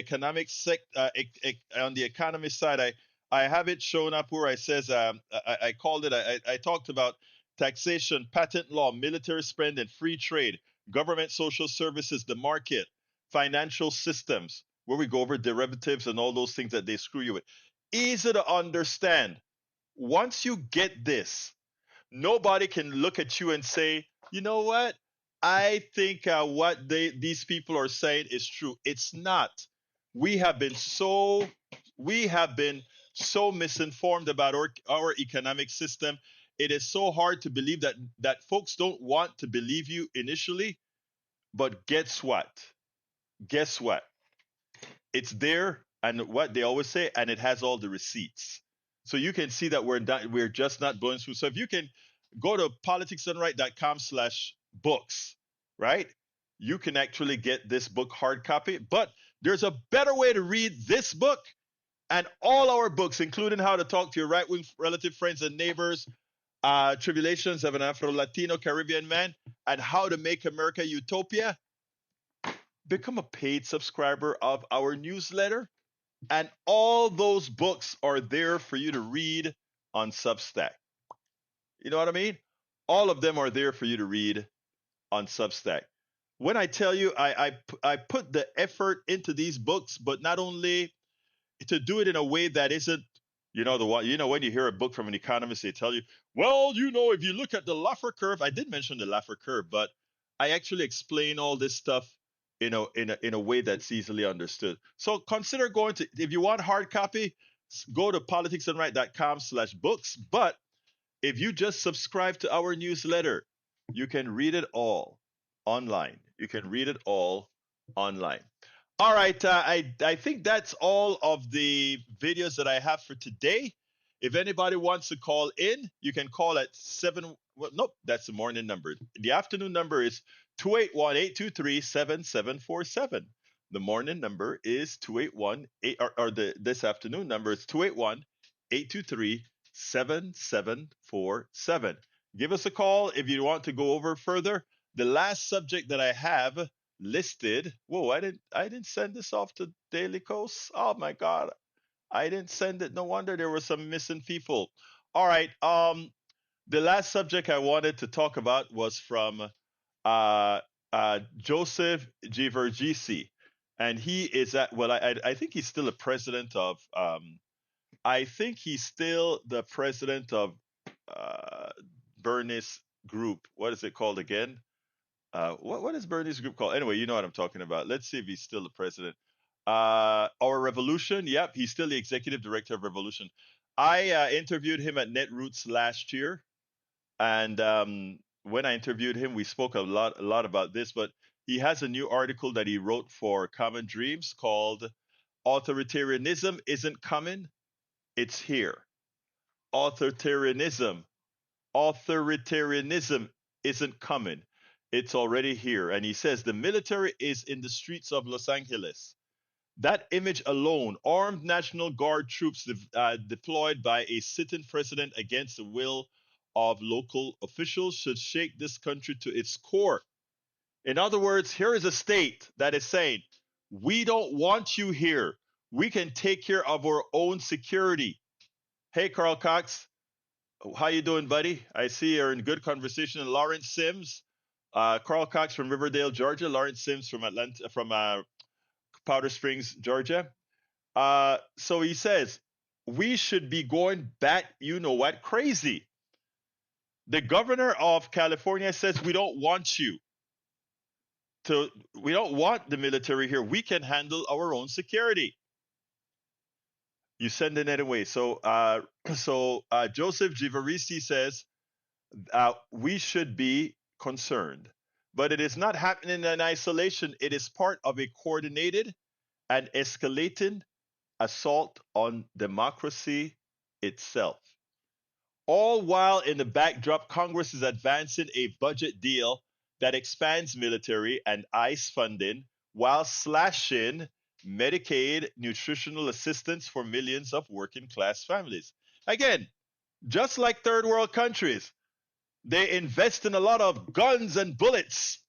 on the economy side, I have it shown up where I says I called it. I talked about taxation, patent law, military spending, free trade, government social services, the market, financial systems, where we go over derivatives and all those things that they screw you with. Easy to understand. Once you get this, nobody can look at you and say, you know what? I think what these people are saying is true. It's not. We have been so misinformed about our economic system. It is so hard to believe that folks don't want to believe you initially. But guess what? Guess what? It's there, and what they always say, and it has all the receipts. So you can see that we're just not blowing through. So if you can go to politicsdoneright.com/books, right? You can actually get this book hard copy. But there's a better way to read this book and all our books, including How to Talk to Your Right-Wing Relative Friends and Neighbors, Tribulations of an Afro-Latino Caribbean Man, and How to Make America Utopia. Become a paid subscriber of our newsletter, and all those books are there for you to read on Substack. You know what I mean? All of them are there for you to read on Substack. When I tell you I put the effort into these books, but not only to do it in a way that isn't You know the one. You know when you hear a book from an economist, they tell you, well, you know, if you look at the Laffer curve, I did mention the Laffer curve, but I actually explain all this stuff in a way that's easily understood. So consider going to, if you want hard copy, go to politicsandright.com/books. But if you just subscribe to our newsletter, you can read it all online. You can read it all online. All right, I think that's all of the videos that I have for today. If anybody wants to call in, you can call at 7. Well, nope, that's the morning number. The afternoon number is 281-823-7747. The morning number is 281 or this afternoon number is 281-823-7747. Give us a call if you want to go over further. The last subject that I have listed. Whoa, I didn't send this off to Daily Kos. Oh my God, I didn't send it. No wonder there were some missing people. All right. The last subject I wanted to talk about was from Joseph Givergisi, and he is at, well, I think he's still a president of I think he's still the president of Bernie's group. What is it called again? What is Bernie's group called? Anyway, you know what I'm talking about. Let's see if he's still the president. Our Revolution. Yep, he's still the executive director of Revolution. I interviewed him at Netroots last year, and when I interviewed him, we spoke a lot about this. But he has a new article that he wrote for Common Dreams called "Authoritarianism Isn't Coming, It's Here." Authoritarianism Authoritarianism isn't coming. It's already here. And he says the military is in the streets of Los Angeles. That image alone, armed National Guard troops deployed by a sitting president against the will of local officials, should shake this country to its core. In other words, here is a state that is saying, we don't want you here. We can take care of our own security. Hey, Carl Cox, how you doing, buddy? I see you're in good conversation. Lawrence Sims, Carl Cox from Riverdale, Georgia. Lawrence Sims from Atlanta, from Powder Springs, Georgia. So he says we should be going bat, you know what, crazy. The governor of California says we don't want you to. We don't want the military here. We can handle our own security. You send it anyway. So, Joseph Giverisi says we should be concerned. But it is not happening in isolation. It is part of a coordinated and escalating assault on democracy itself. All while in the backdrop, Congress is advancing a budget deal that expands military and ICE funding while slashing Medicaid nutritional assistance for millions of working class families. Again, just like third world countries, they invest in a lot of guns and bullets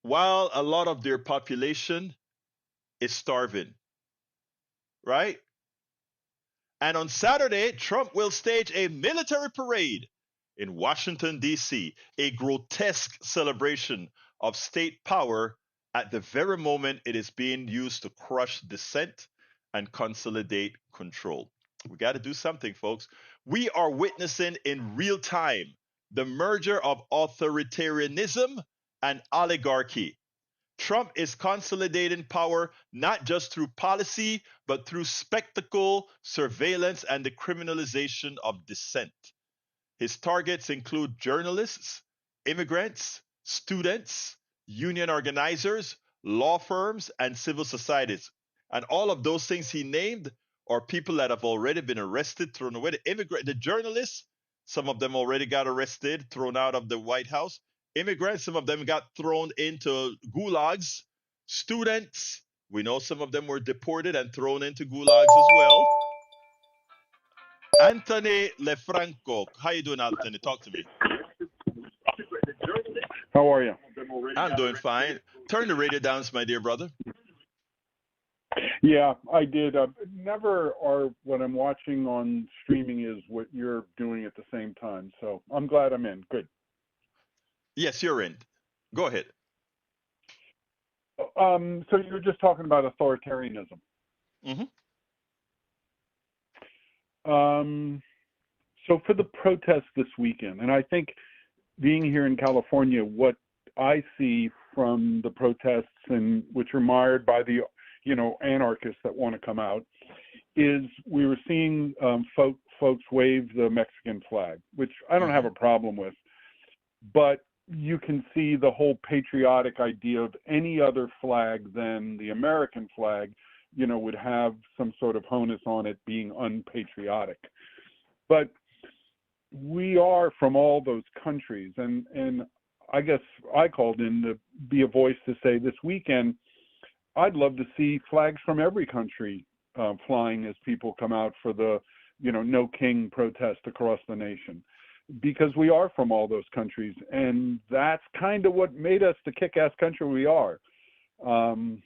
while a lot of their population is starving, right? And on Saturday, Trump will stage a military parade in Washington, D.C., a grotesque celebration of state power at the very moment it is being used to crush dissent and consolidate control. We got to do something, folks. We are witnessing in real time the merger of authoritarianism and oligarchy. Trump is consolidating power not just through policy, but through spectacle, surveillance, and the criminalization of dissent. His targets include journalists, immigrants, students, union organizers, law firms, and civil societies. And all of those things he named are people that have already been arrested, thrown away. The journalists, some of them already got arrested, thrown out of the White House. Immigrants, some of them got thrown into gulags. Students, we know some of them were deported and thrown into gulags as well. Anthony Lefranco. How you doing, Anthony? Talk to me. How are you? I'm doing fine. Turn the radio down, my dear brother. Yeah, I did. Never are what I'm watching on streaming is what you're doing at the same time. So I'm glad I'm in. Good. Yes, you're in. Go ahead. So you were just talking about authoritarianism. Mm-hmm. So for the protests this weekend, and I think being here in California, what I see from the protests, and which are mired by the anarchists that want to come out, is we were seeing folks wave the Mexican flag, which I don't have a problem with, but you can see the whole patriotic idea of any other flag than the American flag, would have some sort of onus on it being unpatriotic. But we are from all those countries, and I guess I called in to be a voice to say this weekend, I'd love to see flags from every country flying as people come out for the, No King protest across the nation, because we are from all those countries, and that's kind of what made us the kick-ass country we are.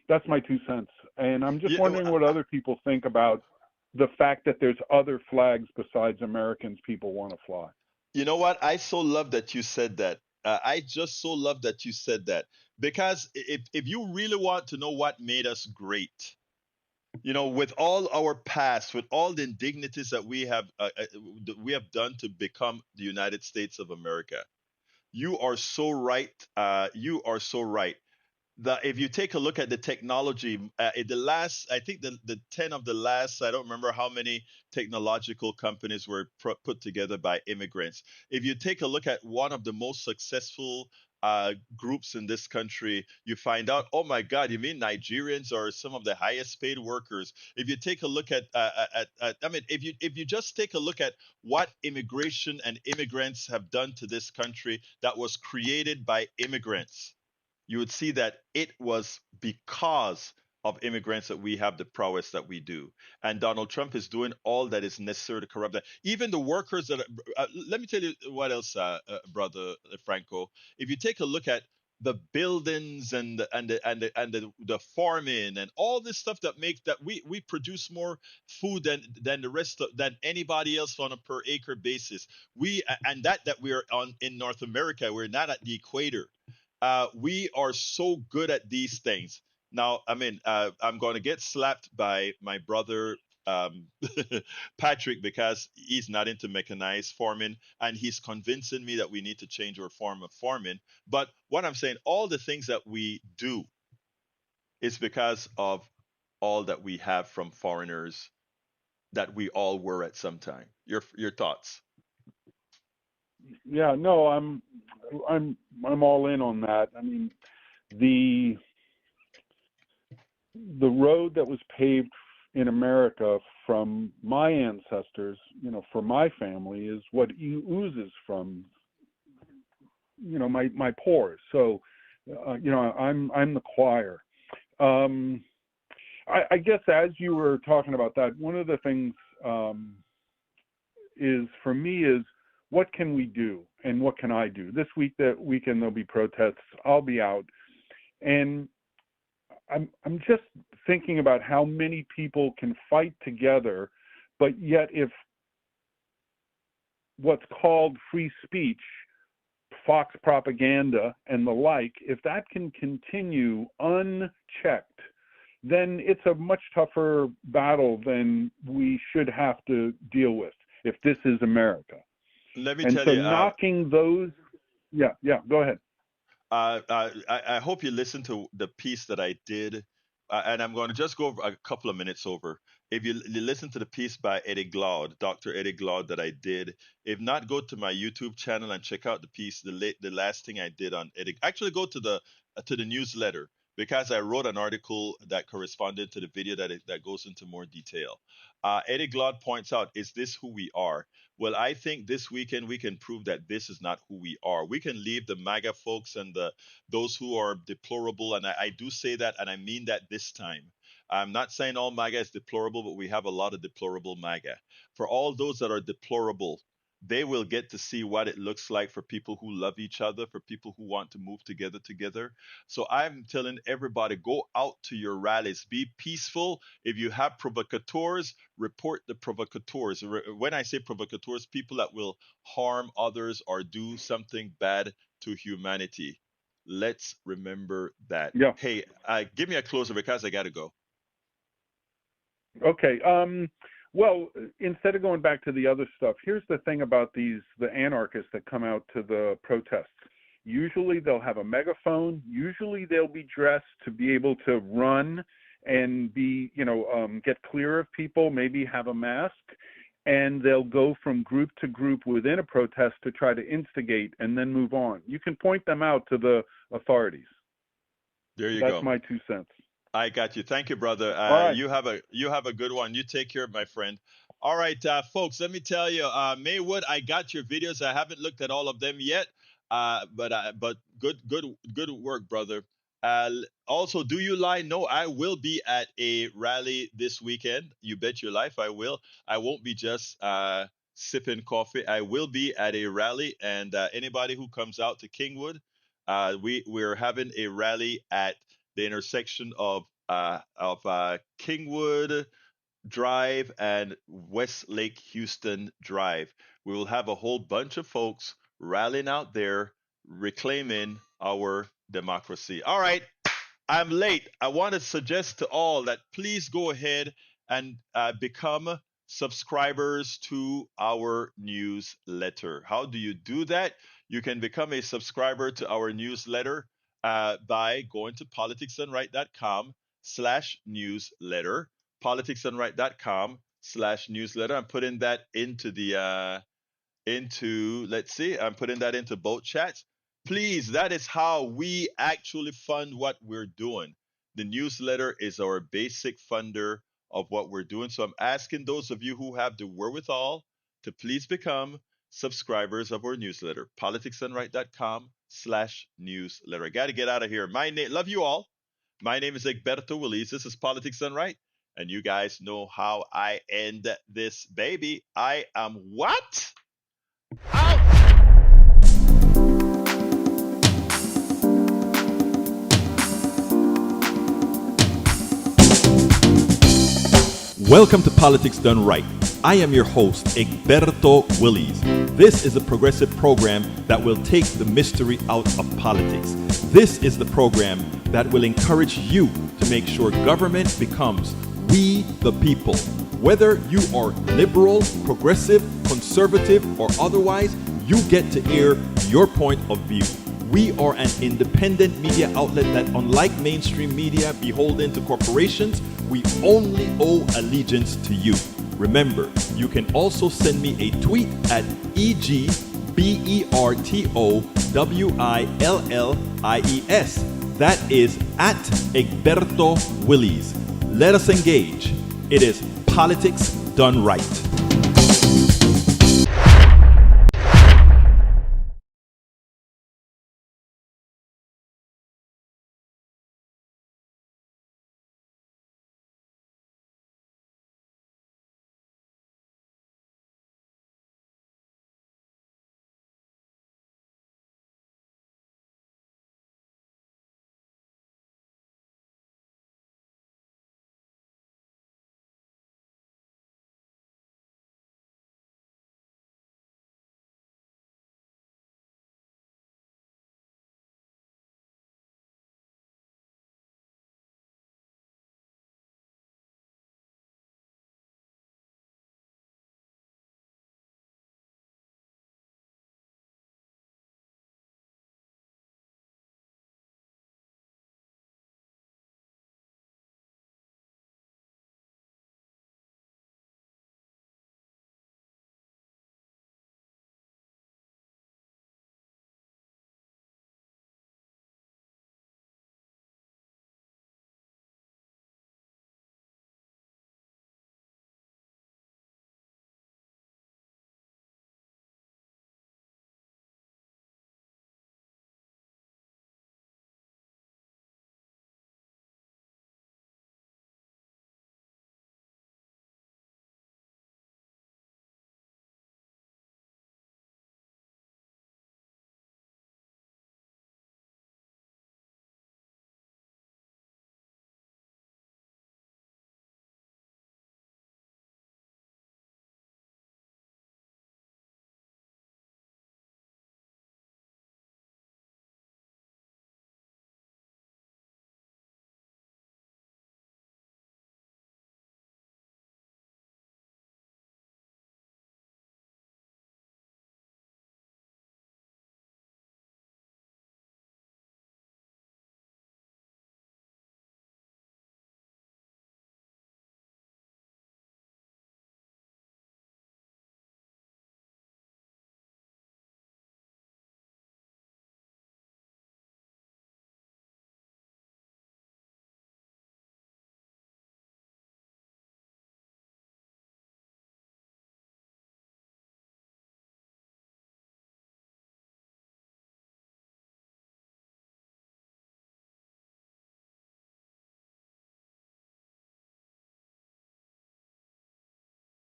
That's my 2 cents, and I'm just wondering what other people think about the fact that there's other flags besides Americans people want to fly. You know what? I so love that you said that. I just so love that you said that, because if you really want to know what made us great, with all our past, with all the indignities that we have done to become the United States of America, you are so right. You are so right. If you take a look at the technology, in the last, I think the 10 of the last, I don't remember how many technological companies were put together by immigrants. If you take a look at one of the most successful groups in this country, you find out, oh my God, you mean Nigerians are some of the highest paid workers? If you take a look I mean, if you just take a look at what immigration and immigrants have done to this country that was created by immigrants, you would see that it was because of immigrants that we have the prowess that we do. And Donald Trump is doing all that is necessary to corrupt that. Even the workers that, let me tell you what else, brother Franco. If you take a look at the buildings and the farming and all this stuff that make that we produce more food than than anybody else on a per acre basis. That we're on in North America, we're not at the equator. We are so good at these things. Now, I mean, I'm going to get slapped by my brother um, Patrick, because he's not into mechanized farming, and he's convincing me that we need to change our form of farming. But what I'm saying, all the things that we do is because of all that we have from foreigners that we all were at some time. Your thoughts? Yeah, no, I'm all in on that. I mean, the road that was paved in America from my ancestors, for my family, is what oozes from, my pores. So, I'm the choir. I guess as you were talking about that, one of the things is for me is, what can we do and what can I do? This weekend there'll be protests. I'll be out, and I'm just thinking about how many people can fight together, but yet if what's called free speech, Fox propaganda and the like, if that can continue unchecked, then it's a much tougher battle than we should have to deal with if this is America. Let me tell you. Knocking those, yeah, go ahead. I hope you listened to the piece that I did, and I'm going to just go over a couple of minutes over. If you listen to the piece by Eddie Glaude, Dr. Eddie Glaude, that I did, if not, go to my YouTube channel and check out the piece, the last thing I did on Eddie. Actually, go to the newsletter, because I wrote an article that corresponded to the video that goes into more detail. Eddie Glaude points out, is this who we are? Well, I think this weekend we can prove that this is not who we are. We can leave the MAGA folks and those who are deplorable, and I do say that, and I mean that this time. I'm not saying all MAGA is deplorable, but we have a lot of deplorable MAGA. For all those that are deplorable, they will get to see what it looks like for people who love each other, for people who want to move together. So I'm telling everybody, go out to your rallies, be peaceful. If you have provocateurs, report the provocateurs. When I say provocateurs, people that will harm others or do something bad to humanity. Let's remember that. Yeah. Hey, give me a closer, because I got to go. Okay. Well, instead of going back to the other stuff, here's the thing about the anarchists that come out to the protests. Usually they'll have a megaphone. Usually they'll be dressed to be able to run and be, get clear of people, maybe have a mask, and they'll go from group to group within a protest to try to instigate and then move on. You can point them out to the authorities. There you go. That's my 2 cents. I got you. Thank you, brother. Right. You have a good one. You take care, my friend. All right, folks. Let me tell you, Maywood, I got your videos. I haven't looked at all of them yet, but good work, brother. Also, do you lie? No, I will be at a rally this weekend. You bet your life I will. I won't be just sipping coffee. I will be at a rally, and anybody who comes out to Kingwood, we're having a rally at the intersection of Kingwood Drive and Westlake Houston Drive. We will have a whole bunch of folks rallying out there, reclaiming our democracy. All right, I'm late. I want to suggest to all that please go ahead and become subscribers to our newsletter. How do you do that? You can become a subscriber to our newsletter by going to politicsdoneright.com/newsletter, politicsdoneright.com/newsletter. I'm putting that into the I'm putting that into both chats. Please, that is how we actually fund what we're doing. The newsletter is our basic funder of what we're doing. So I'm asking those of you who have the wherewithal to please become subscribers of our newsletter, politicsdoneright.com/newsletter. I got to get out of here. Love you all. My name is Egberto Willies. This is Politics Done Right. And you guys know how I end this baby. I am what? Out! Welcome to Politics Done Right. I am your host, Egberto Willies. This is a progressive program that will take the mystery out of politics. This is the program that will encourage you to make sure government becomes we the people. Whether you are liberal, progressive, conservative, or otherwise, you get to air your point of view. We are an independent media outlet that, unlike mainstream media beholden to corporations, we only owe allegiance to you. Remember, you can also send me a tweet at EGBERTOWILLIES. That is at Egberto Willies. Let us engage. It is Politics Done Right.